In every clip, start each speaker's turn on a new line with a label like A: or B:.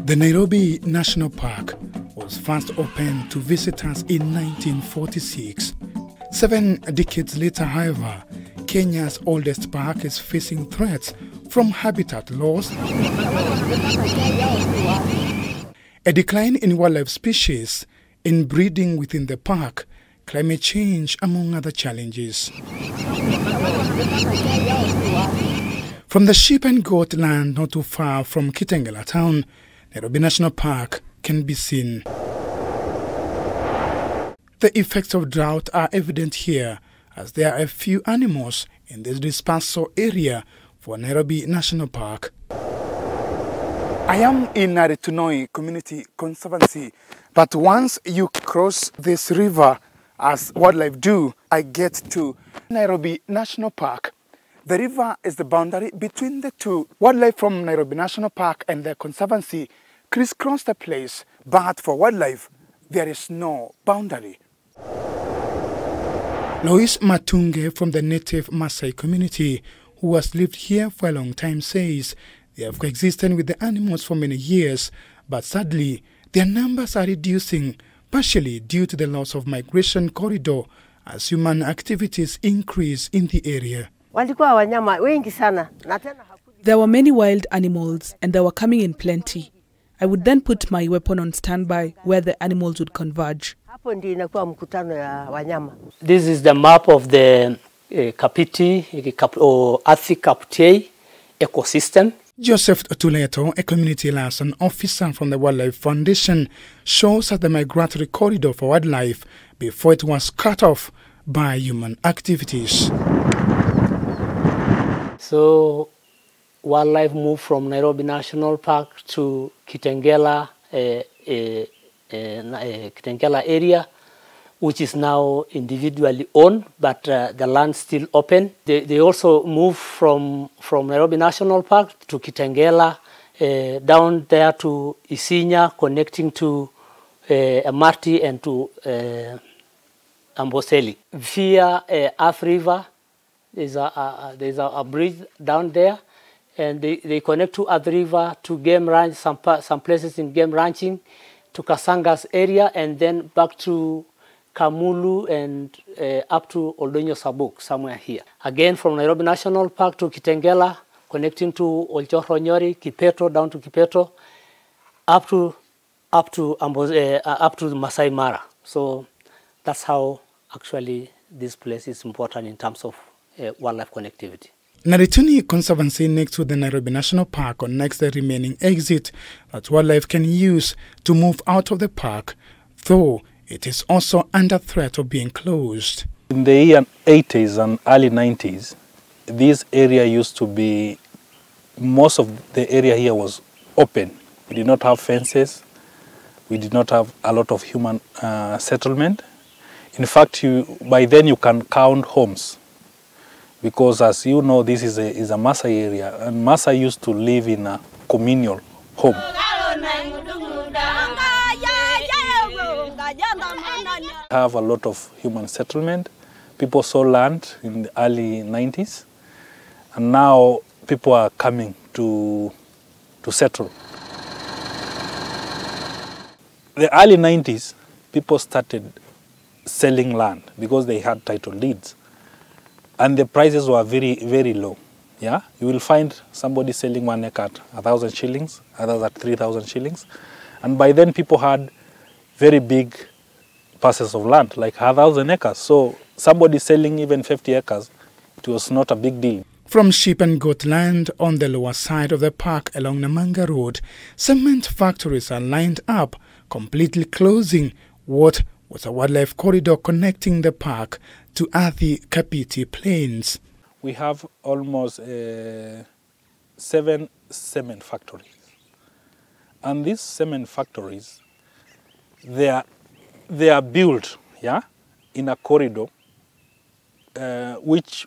A: The Nairobi National Park was first opened to visitors in 1946. 7 decades later, however, Kenya's oldest park is facing threats from habitat loss, a decline in wildlife species, inbreeding within the park, climate change, among other challenges. From the sheep and goat land not too far from Kitengela town, Nairobi National Park can be seen. The effects of drought are evident here, as there are a few animals in this dispersal area for Nairobi National Park. I am in Naritunoi Community Conservancy, but once you cross this river, as wildlife do, I get to Nairobi National Park. The river is the boundary between the two. Wildlife from Nairobi National Park and the Conservancy crisscross the place, but for wildlife, there is no boundary. Lois Matunge from the native Maasai community, who has lived here for a long time, says they have coexisted with the animals for many years, but sadly, their numbers are reducing, partially due to the loss of migration corridor as human activities increase in the area.
B: There were many wild animals and they were coming in plenty. I would then put my weapon on standby where the animals would converge.
C: This is the map of the Kapiti or Athi Kapiti ecosystem.
A: Joseph Tuleto, a community liaison officer from the Wildlife Foundation, shows us the migratory corridor for wildlife before it was cut off by human activities.
C: So wildlife moved from Nairobi National Park to Kitengela, Kitengela area, which is now individually owned, but the land still open. They also moved from Nairobi National Park to Kitengela, down there to Isinya, connecting to Amarti and to Amboseli. Via Earth River, there's a bridge down there, and they connect to Earth River, to game ranch, some places in game ranching, to Kasanga's area, and then back to Kamulu and up to Oldonyo Sabuk, somewhere here. Again, from Nairobi National Park to Kitengela, connecting to Olchohronyori, Kipeto, down to Kipeto, up to Maasai Mara. So that's how actually this place is important in terms of wildlife connectivity.
A: Narituni Conservancy next to the Nairobi National Park connects the remaining exit that wildlife can use to move out of the park, though it is also under threat of being closed.
D: In the year 80s and early 90s, this area used to be, most of the area here was open. We did not have fences. We did not have a lot of human settlement. In fact, by then you can count homes, because as you know, this is a Maasai area, and Maasai used to live in a communal home. Have a lot of human settlement. People saw land in the early 90s, and now people are coming to settle. The early 90s, people started selling land because they had title deeds, and the prices were very, very low. Yeah, you will find somebody selling 1 acre at 1,000 shillings, others at 3,000 shillings, and by then people had very big parcels of land, like 1,000 acres. So somebody selling even 50 acres, it was not a big deal.
A: From sheep and goat land on the lower side of the park along Namanga Road, cement factories are lined up, completely closing what was a wildlife corridor connecting the park to Athi Kapiti Plains.
D: We have almost 7 cement factories. And these cement factories, they are built, yeah, in a corridor which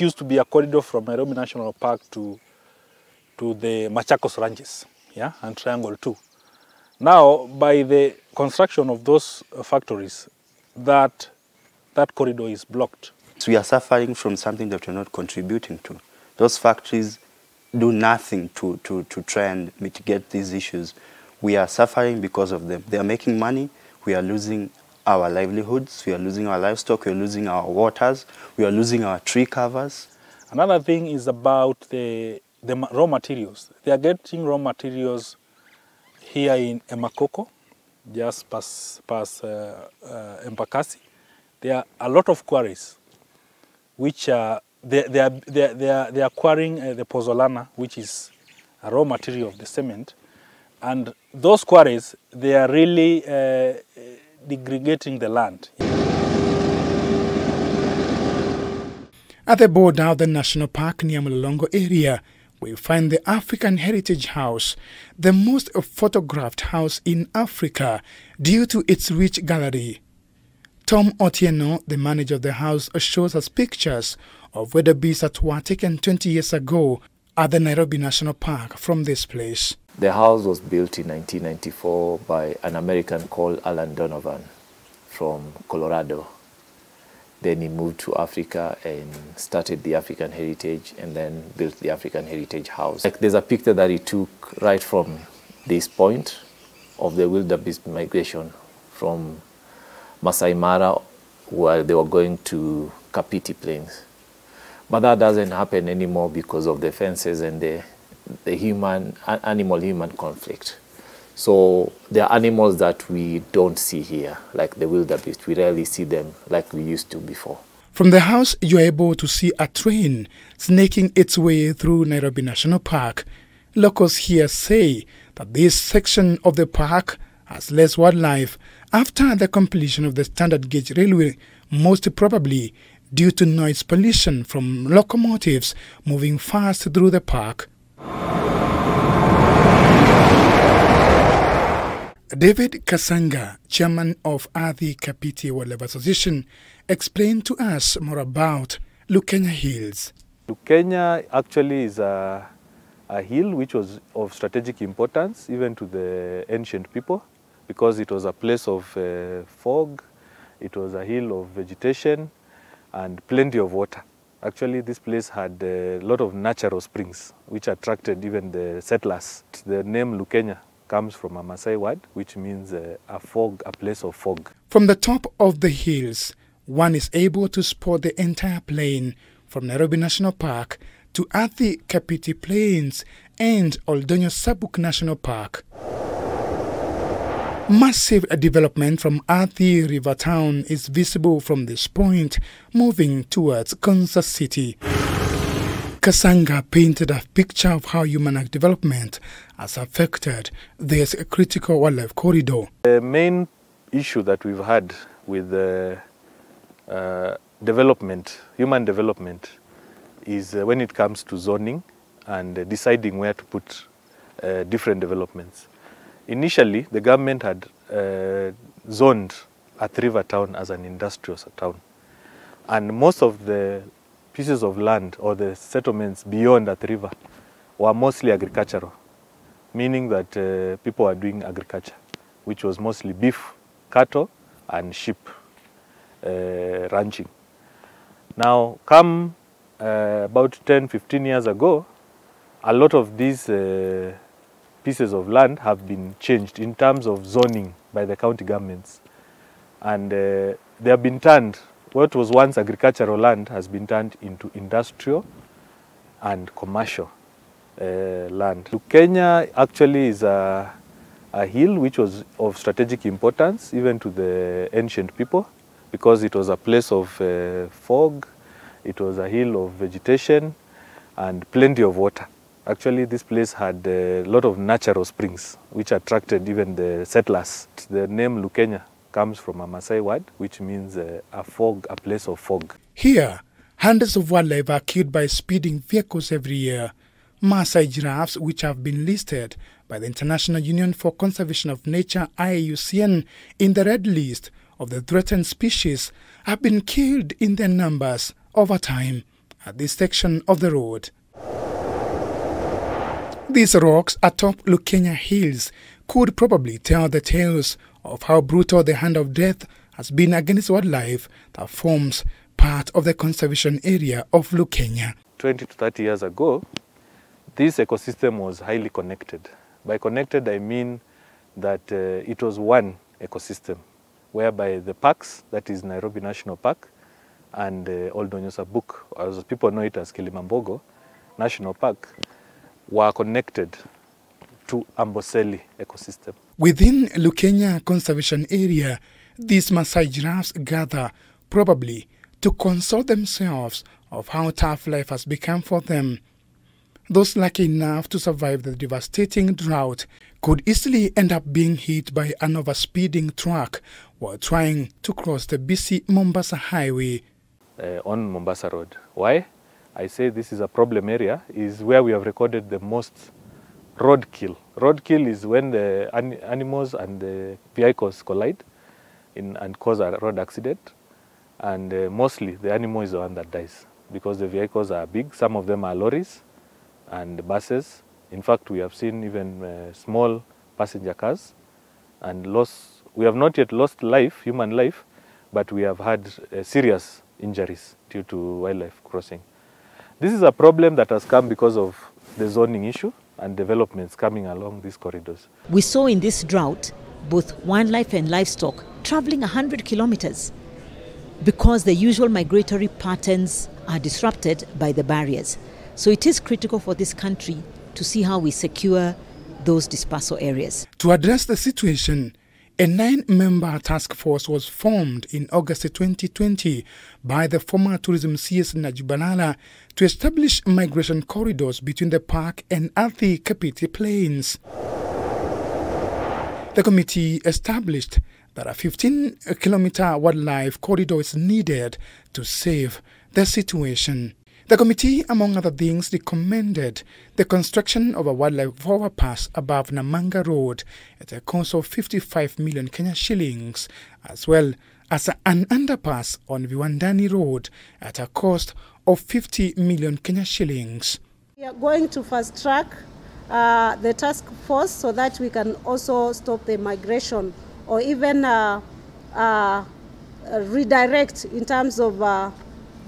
D: used to be a corridor from Nairobi National Park to the Machakos ranches, yeah, and Triangle 2. Now, by the construction of those factories, that corridor is blocked.
E: So we are suffering from something that we're not contributing to. Those factories do nothing to try and mitigate these issues. We are suffering because of them. They are making money. We are losing our livelihoods. We are losing our livestock. We are losing our waters. We are losing our tree covers.
D: Another thing is about the raw materials. They are getting raw materials here in Emakoko, just past Embakasi. There are a lot of quarries, which they are quarrying the pozzolana, which is a raw material of the cement. And those quarries, they are really degrading the land.
A: At the border of the national park near Mlolongo area, we find the African Heritage House, the most photographed house in Africa due to its rich gallery. Tom Otieno, the manager of the house, shows us pictures of wildebeest that were taken 20 years ago at the Nairobi National Park from this place.
F: The house was built in 1994 by an American called Alan Donovan from Colorado. Then he moved to Africa and started the African Heritage and then built the African Heritage House. There's a picture that he took right from this point of the wildebeest migration from Maasai Mara, where they were going to Kapiti Plains. But that doesn't happen anymore because of the fences and the animal-human conflict. So there are animals that we don't see here, like the wildebeest. We rarely see them like we used to before.
A: From the house, you are able to see a train snaking its way through Nairobi National Park. Locals here say that this section of the park has less wildlife after the completion of the standard gauge railway, most probably due to noise pollution from locomotives moving fast through the park. David Kasanga, chairman of Athi Kapiti Wildlife Association, explained to us more about Lukenya Hills.
G: Lukenya actually is a hill which was of strategic importance even to the ancient people, because it was a place of fog, it was a hill of vegetation and plenty of water. Actually, this place had a lot of natural springs which attracted even the settlers. The name Lukenya comes from a Maasai word which means a place of fog.
A: From the top of the hills, one is able to spot the entire plain from Nairobi National Park to Athi Kapiti Plains and Oldonyo Sabuk National Park. Massive development from Athi River Town is visible from this point, moving towards Kansas City. Kasanga painted a picture of how human development has affected this critical wildlife corridor.
G: The main issue that we've had with development, human development, is when it comes to zoning and deciding where to put different developments. Initially, the government had zoned Athi River Town as an industrial town, and most of the pieces of land or the settlements beyond Athi River were mostly agricultural, meaning that people were doing agriculture, which was mostly beef, cattle, and sheep ranching. Now, come about 10-15 years ago, a lot of these pieces of land have been changed in terms of zoning by the county governments, and they have been turned. What was once agricultural land has been turned into industrial and commercial land. Lukenya actually is a hill which was of strategic importance even to the ancient people, because it was a place of fog, it was a hill of vegetation and plenty of water. Actually, this place had a lot of natural springs which attracted even the settlers. The name Lukenya comes from a Maasai word which means a place of fog.
A: Here, hundreds of wildlife are killed by speeding vehicles every year. Maasai giraffes, which have been listed by the International Union for Conservation of Nature IUCN in the red list of the threatened species, have been killed in their numbers over time at this section of the road. These rocks atop Lukenya Hills could probably tell the tales of how brutal the hand of death has been against wildlife that forms part of the conservation area of Lukenya.
G: 20 to 30 years ago, this ecosystem was highly connected. By connected, I mean that it was one ecosystem, whereby the parks, that is Nairobi National Park, and Old Donyosa Book, as people know it as Kilimambogo National Park, were connected to Amboseli ecosystem.
A: Within Lukenya Conservation Area, these Maasai giraffes gather, probably to console themselves of how tough life has become for them. Those lucky enough to survive the devastating drought could easily end up being hit by an overspeeding truck while trying to cross the busy Mombasa highway.
G: On Mombasa Road. Why? I say this is a problem area, is where we have recorded the most roadkill. Roadkill is when the animals and the vehicles collide and cause a road accident. And mostly the animal is the one that dies because the vehicles are big. Some of them are lorries and buses. In fact, we have seen even small passenger cars and we have not yet lost life, human life, but we have had serious injuries due to wildlife crossing. This is a problem that has come because of the zoning issue and developments coming along these corridors.
H: We saw in this drought both wildlife and livestock traveling 100 kilometers because the usual migratory patterns are disrupted by the barriers. So it is critical for this country to see how we secure those dispersal areas.
A: To address the situation, a 9-member task force was formed in August 2020 by the former tourism CS Najubalala to establish migration corridors between the park and Athi Kapiti Plains. The committee established that a 15-kilometer wildlife corridor is needed to save the situation. The committee, among other things, recommended the construction of a wildlife overpass above Namanga Road at a cost of 55 million Kenya shillings, as well as an underpass on Viwandani Road at a cost of 50 million Kenya shillings.
I: We are going to fast track the task force so that we can also stop the migration or even redirect in terms of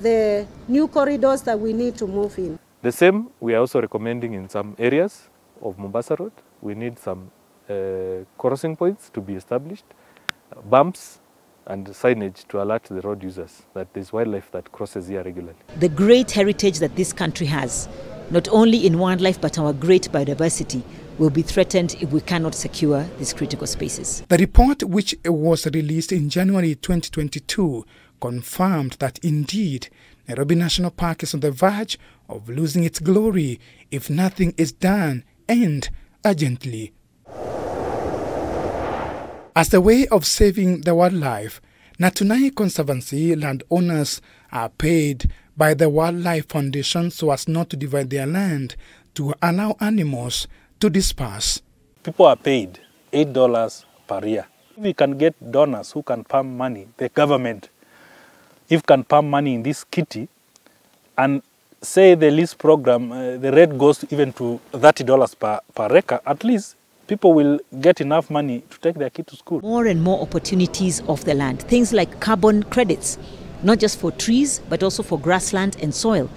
I: the new corridors that we need to move in.
G: The same, we are also recommending in some areas of Mombasa Road, we need some crossing points to be established, bumps and signage to alert the road users that there's wildlife that crosses here regularly.
H: The great heritage that this country has, not only in wildlife but our great biodiversity, will be threatened if we cannot secure these critical spaces.
A: The report, which was released in January 2022, confirmed that indeed Nairobi National Park is on the verge of losing its glory if nothing is done, and urgently. As a way of saving the wildlife, Natunai Conservancy landowners are paid by the Wildlife Foundation so as not to divide their land to allow animals to disperse.
D: People are paid $8 per year. If we can get donors who can pump money, the government, if can pump money in this kitty, and say the lease program, the rate goes even to $30 per acre, at least people will get enough money to take their kid to school.
H: More and more opportunities of the land, things like carbon credits, not just for trees, but also for grassland and soil.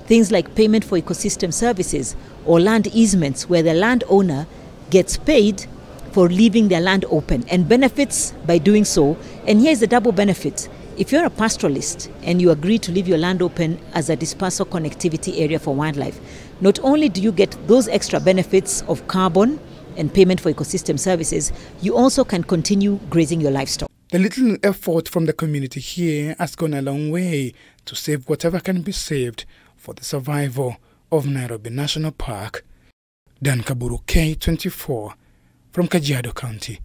H: Things like payment for ecosystem services or land easements where the landowner gets paid for leaving their land open and benefits by doing so. And here's the double benefit. If you're a pastoralist and you agree to leave your land open as a dispersal connectivity area for wildlife, not only do you get those extra benefits of carbon and payment for ecosystem services, you also can continue grazing your livestock.
A: The little effort from the community here has gone a long way to save whatever can be saved for the survival of Nairobi National Park. Dan Kaburu, K24, from Kajiado County.